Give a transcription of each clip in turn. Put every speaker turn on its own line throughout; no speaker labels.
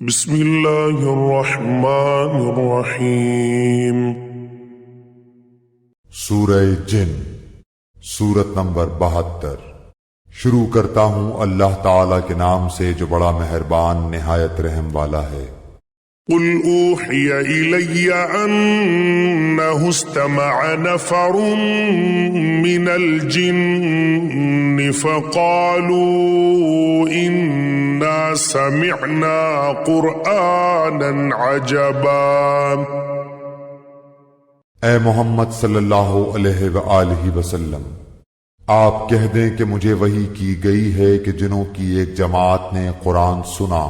بسم اللہ الرحمن الرحیم۔
سورہ جن، سورت نمبر 72۔ شروع کرتا ہوں اللہ تعالی کے نام سے جو بڑا مہربان نہایت رحم والا ہے۔
قل اوحی الی انہ استمع نفر من الجن فقالوا انا سمعنا قرآنا عجبا۔
اے محمد صلی اللہ علیہ وآلہ وسلم، آپ کہہ دیں کہ مجھے وحی کی گئی ہے کہ جنوں کی ایک جماعت نے قرآن سنا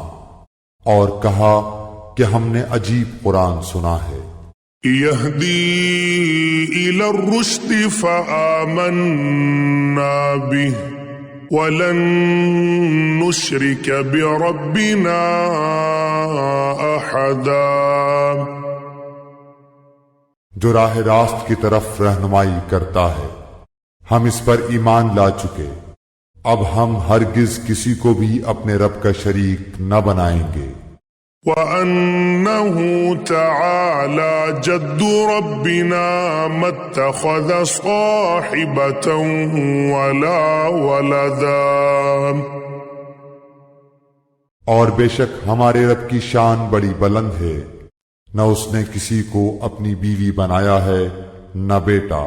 اور کہا کہ ہم نے عجیب قرآن سنا ہے۔
یہدی الی الرشد فآمنا به ولن نشرک بربنا احدا۔
جو راہ راست کی طرف رہنمائی کرتا ہے، ہم اس پر ایمان لا چکے، اب ہم ہرگز کسی کو بھی اپنے رب کا شریک نہ بنائیں گے۔
وَأَنَّهُ تَعَالَى جَدُّ رَبِّنَا مَا اتَّخَذَ صَاحِبَةً وَلَا وَلَدًا۔
اور بے شک ہمارے رب کی شان بڑی بلند ہے، نہ اس نے کسی کو اپنی بیوی بنایا ہے نہ بیٹا۔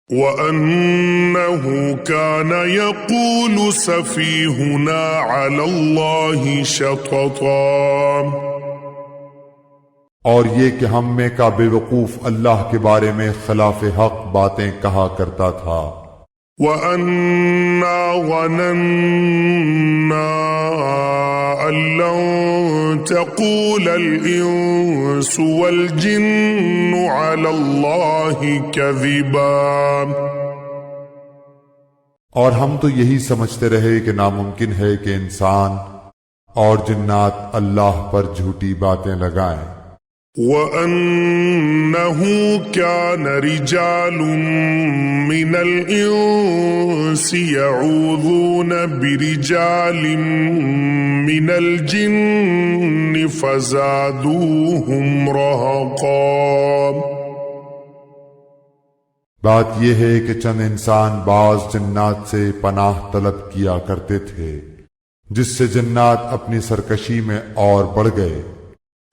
وَأَنَّهُ كَانَ يَقُولُ سَفِيهُنَا عَلَى اللَّهِ شَطَطًا۔
اور یہ کہ ہم میں کا بے وقوف اللہ کے بارے میں خلاف حق باتیں کہا کرتا تھا۔
وَأَنَّا ظَنَنَّا أَن لَّن تَقُولَ الْإِنسُ وَالْجِنُّ عَلَى اللَّهِ كَذِبًا۔
اور ہم تو یہی سمجھتے رہے کہ ناممکن ہے کہ انسان اور جنات اللہ پر جھوٹی باتیں لگائیں۔
وَأَنَّهُ كَانَ رِجَالٌ مِّنَ الْإِنسِ يَعُوذُونَ بِرِجَالٍ مِّنَ الْجِنِّ فَزَادُوهُمْ رَهَقًا۔
بات یہ ہے کہ چند انسان بعض جنات سے پناہ طلب کیا کرتے تھے، جس سے جنات اپنی سرکشی میں اور بڑھ گئے۔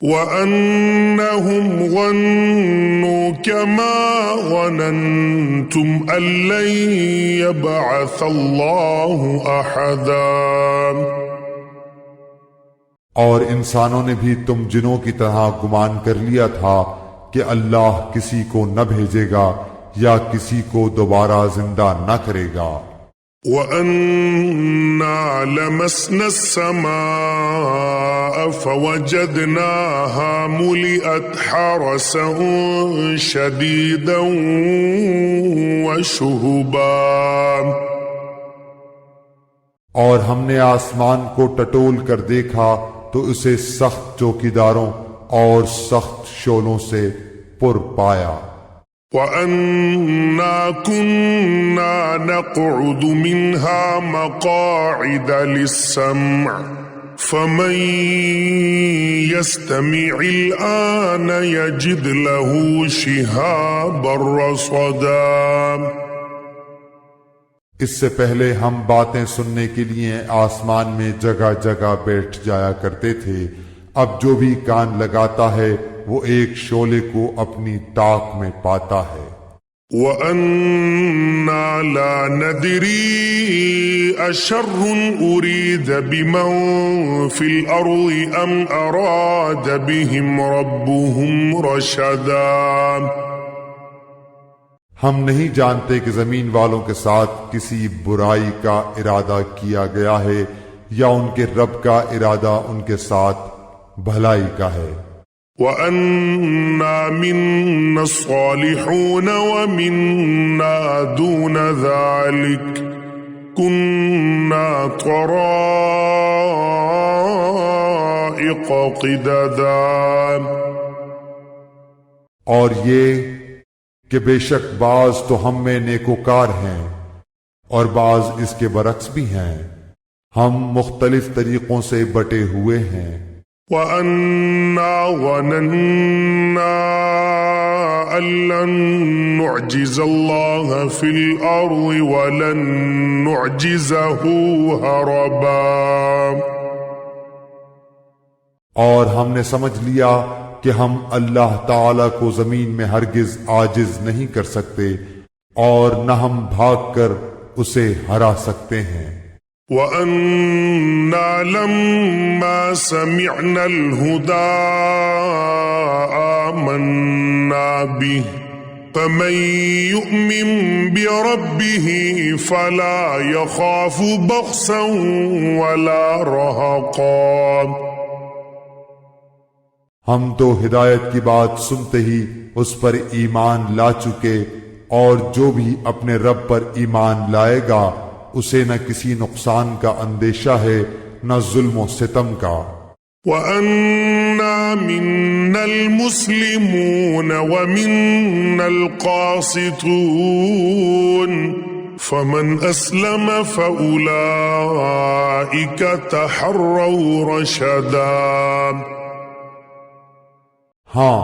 وَأَنَّهُمْ ظَنُّوا كَمَا ظَنَنْتُمْ أَن لَّن يَبْعَثَ اللَّهُ أَحَدًا۔
اور انسانوں نے بھی تم جنوں کی طرح گمان کر لیا تھا کہ اللہ کسی کو نہ بھیجے گا یا کسی کو دوبارہ زندہ نہ کرے گا۔
وَأَنَّا لَمَسْنَا السَّمَاءَ فَوَجَدْنَاهَا مُلِئَتْ حَرَسًا شَدِيدًا وَشُهُبًا۔
اور ہم نے آسمان کو ٹٹول کر دیکھا تو اسے سخت چوکیداروں اور سخت شعلوں سے پر پایا۔
وَأَنَّا كُنَّا نَقْعُدُ مِنْهَا مَقَاعِدَ لِلسَّمْعِ فَمَن يَسْتَمِعِ الْآنَ يَجِدْ لَهُ شِهَابًا رَّصَدًا۔
اس سے پہلے ہم باتیں سننے کے لیے آسمان میں جگہ جگہ بیٹھ جایا کرتے تھے، اب جو بھی کان لگاتا ہے وہ ایک شعلے کو اپنی طاق میں پاتا ہے۔
وَأَنَّا لَا نَدْرِي أَشَرٌّ أُرِيدَ بِمَن فِي الْأَرْضِ أَمْ أَرَادَ بِهِمْ رَبُّهُمْ رَشَدًا۔
ہم نہیں جانتے کہ زمین والوں کے ساتھ کسی برائی کا ارادہ کیا گیا ہے یا ان کے رب کا ارادہ ان کے ساتھ بھلائی کا ہے۔
وَأَنَّا مِنَّا الصَّالِحُونَ وَمِنَّا دُونَ ذَلِكَ كُنَّا طَرَائِقَ قِدَدًا۔
اور یہ کہ بے شک بعض تو ہم میں نیکوکار ہیں اور بعض اس کے برعکس بھی ہیں، ہم مختلف طریقوں سے بٹے ہوئے ہیں۔
وَأَنَّا ظَنَنَّا أَن لَّن نُّعْجِزَ اللَّهَ فِي الْأَرْضِ وَلَن نُّعْجِزَهُ هَرَبًا،
اور ہم نے سمجھ لیا کہ ہم اللہ تعالی کو زمین میں ہرگز عاجز نہیں کر سکتے اور نہ ہم بھاگ کر اسے ہرا سکتے ہیں۔
وَأَنَّا لَمَّا سَمِعْنَا الْهُدَىٰ آمَنَّا بِهِ فَمَن يُؤْمِن بِرَبِّهِ فَلَا يَخَافُ بَخْسًا وَلَا رَهَقًا۔
ہم تو ہدایت کی بات سنتے ہی اس پر ایمان لا چکے، اور جو بھی اپنے رب پر ایمان لائے گا اسے نہ کسی نقصان کا اندیشہ ہے نہ ظلم و ستم کا۔
وَأَنَّا مِنَّا الْمُسْلِمُونَ وَمِنَّا الْقَاسِطُونَ فَمَنْ أَسْلَمَ فَأُولَئِكَ تَحَرَّوْا رَشَدًا۔
ہاں،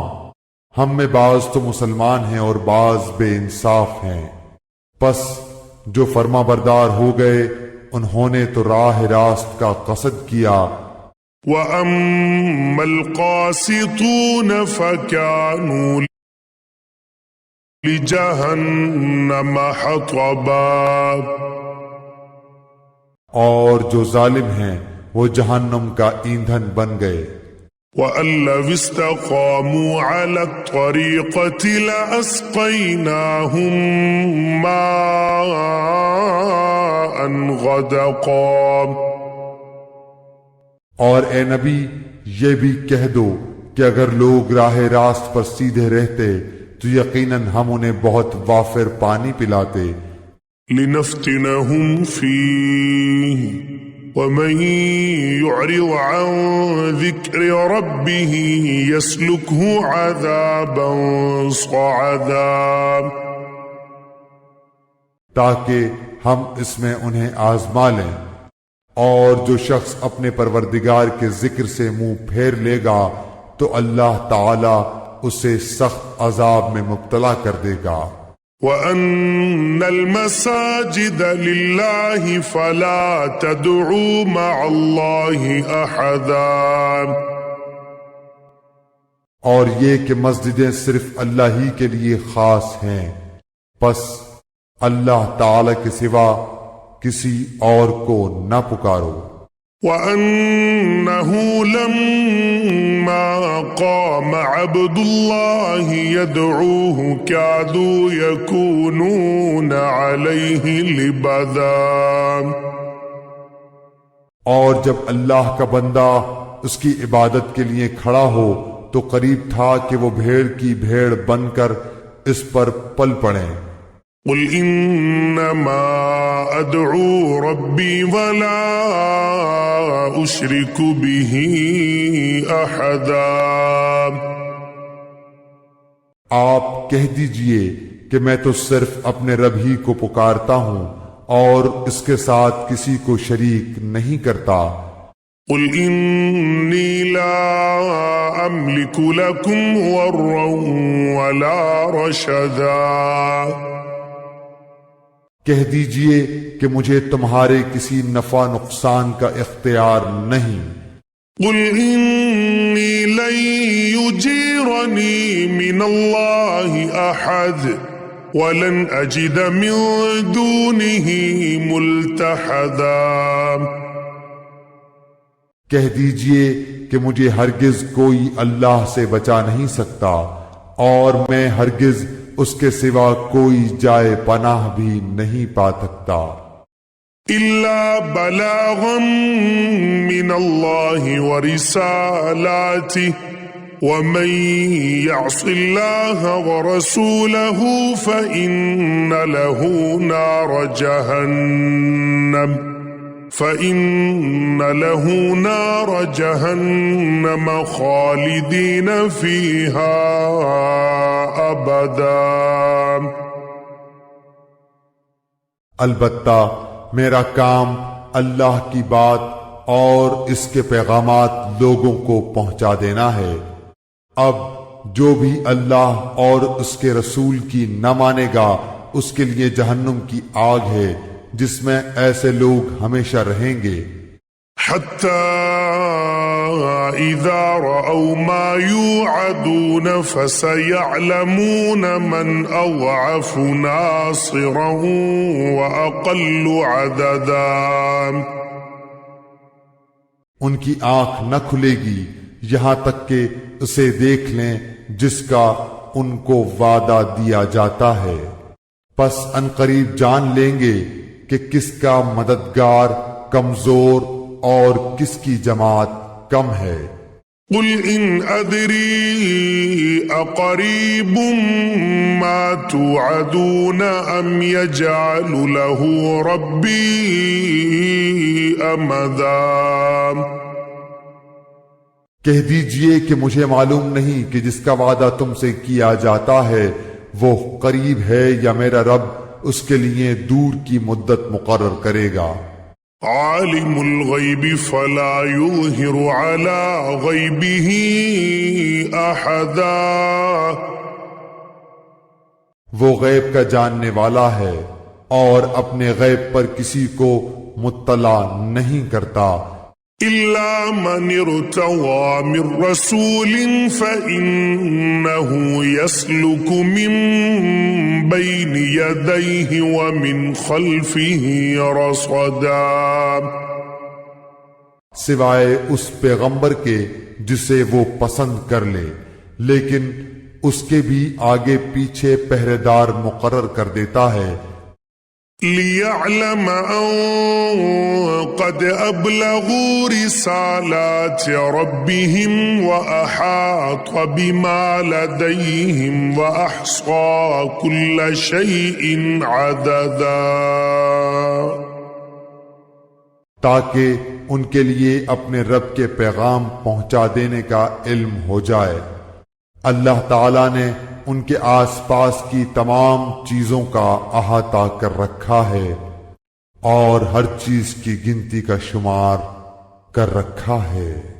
ہم میں بعض تو مسلمان ہیں اور بعض بے انصاف ہیں، پس جو فرما بردار ہو گئے انہوں نے تو راہ راست کا قصد کیا۔
وَأَمَّا الْقَاسِطُونَ فَكَانُوا لِجَهَنَّمَ حَطَبًا،
اور جو ظالم ہیں وہ جہنم کا ایندھن بن گئے۔
وَأَن لَّوِ اسْتَقَامُوا عَلَى الطَّرِيقَةِ لَأَسْقَيْنَاهُم مَّاءً غَدَقًا۔
اور اے نبی یہ بھی کہہ دو کہ اگر لوگ راہ راست پر سیدھے رہتے تو یقیناً ہم انہیں بہت وافر پانی پلاتے۔
لِنَفْتِنَهُمْ فِيهِ وَمَن يُعْرِضْ عَن ذِكْرِ رَبِّهِ يَسْلُكْهُ عَذَابًا صَعَدًا،
تاکہ ہم اس میں انہیں آزما لیں، اور جو شخص اپنے پروردگار کے ذکر سے منہ پھیر لے گا تو اللہ تعالی اسے سخت عذاب میں مبتلا کر دے گا۔
وَأَنَّ الْمَسَاجِدَ لِلَّهِ فَلَا تَدْعُوا مَعَ اللَّهِ أَحَدًا،
اور یہ کہ مسجدیں صرف اللہ ہی کے لیے خاص ہیں، پس اللہ تعالی کے سوا کسی اور کو نہ پکارو۔
وَأَنَّهُ لَمَّا قَامَ عَبْدُ اللَّهِ يَدْعُوهُ كَادُوا يَكُونُونَ عَلَيْهِ لِبَدًا،
اور جب اللہ کا بندہ اس کی عبادت کے لیے کھڑا ہو تو قریب تھا کہ وہ بھیڑ کی بھیڑ بن کر اس پر پل پڑیں۔
قُلْ إِنَّمَا أَدْعُو رَبِّي وَلَا أُشْرِكُ بِهِ أَحَدًا،
آپ کہہ دیجئے کہ میں تو صرف اپنے رب ہی کو پکارتا ہوں اور اس کے ساتھ کسی کو شریک نہیں کرتا۔
قُلْ إِنِّي لَا أَمْلِكُ لَكُمْ ضَرًّا وَلَا رَشَدًا،
کہہ دیجئے کہ مجھے تمہارے کسی نفع نقصان کا اختیار نہیں۔
قُلْ إِنِّي لَن يُجِيرَنِي مِنَ اللَّهِ أَحَدٌ وَلَنْ أَجِدَ مِن دُونِهِ مُلْتَحَدًا،
کہہ دیجئے کہ مجھے ہرگز کوئی اللہ سے بچا نہیں سکتا، اور میں ہرگز اس کے سوا کوئی جائے پناہ بھی نہیں پا سکتا۔
إِلَّا بَلَاغًا مِّنَ اللَّهِ وَرِسَالَاتِهِ وَمَن يَعْصِ اللَّهَ وَرَسُولَهُ فَإِنَّ له نَارَ جَهَنَّمَ خَالِدِينَ فِيهَا أَبَدًا،
البتہ میرا کام اللہ کی بات اور اس کے پیغامات لوگوں کو پہنچا دینا ہے۔ اب جو بھی اللہ اور اس کے رسول کی نہ مانے گا اس کے لیے جہنم کی آگ ہے جس میں ایسے لوگ ہمیشہ رہیں گے۔
حتى إذا رأوا ما يوعدون فسيعلمون من أضعف ناصرا وأقل عددا۔
ان کی آنکھ نہ کھلے گی یہاں تک کہ اسے دیکھ لیں جس کا ان کو وعدہ دیا جاتا ہے، پس عنقریب جان لیں گے کہ کس کا مددگار کمزور اور کس کی جماعت کم ہے۔
قل إن أدري أقريب ما توعدون أم يجعل له ربي أمدا۔
کہہ دیجئے کہ مجھے معلوم نہیں کہ جس کا وعدہ تم سے کیا جاتا ہے وہ قریب ہے یا میرا رب اس کے لیے دور کی مدت مقرر کرے گا۔
عالم الغیب فلا یظہر علی غیبہ احدا۔
وہ غیب کا جاننے والا ہے اور اپنے غیب پر کسی کو مطلع نہیں کرتا۔
الا من ارتضى من رسول فإنه يسلك من بين يديه ومن خلفه رصدا۔
سوائے اس پیغمبر کے جسے وہ پسند کر لے، لیکن اس کے بھی آگے پیچھے پہرے دار مقرر کر دیتا ہے۔
لِيَعْلَمَ أَن قَدْ أَبْلَغُوا رِسَالَاتِ رَبِّهِمْ وَأَحَاطَ بِمَا لَدَيْهِمْ وَأَحْصَى كُلَّ شَيْءٍ عَدَدًا،
تاکہ ان کے لیے اپنے رب کے پیغام پہنچا دینے کا علم ہو جائے۔ اللہ تعالیٰ نے ان کے آس پاس کی تمام چیزوں کا احاطہ کر رکھا ہے اور ہر چیز کی گنتی کا شمار کر رکھا ہے۔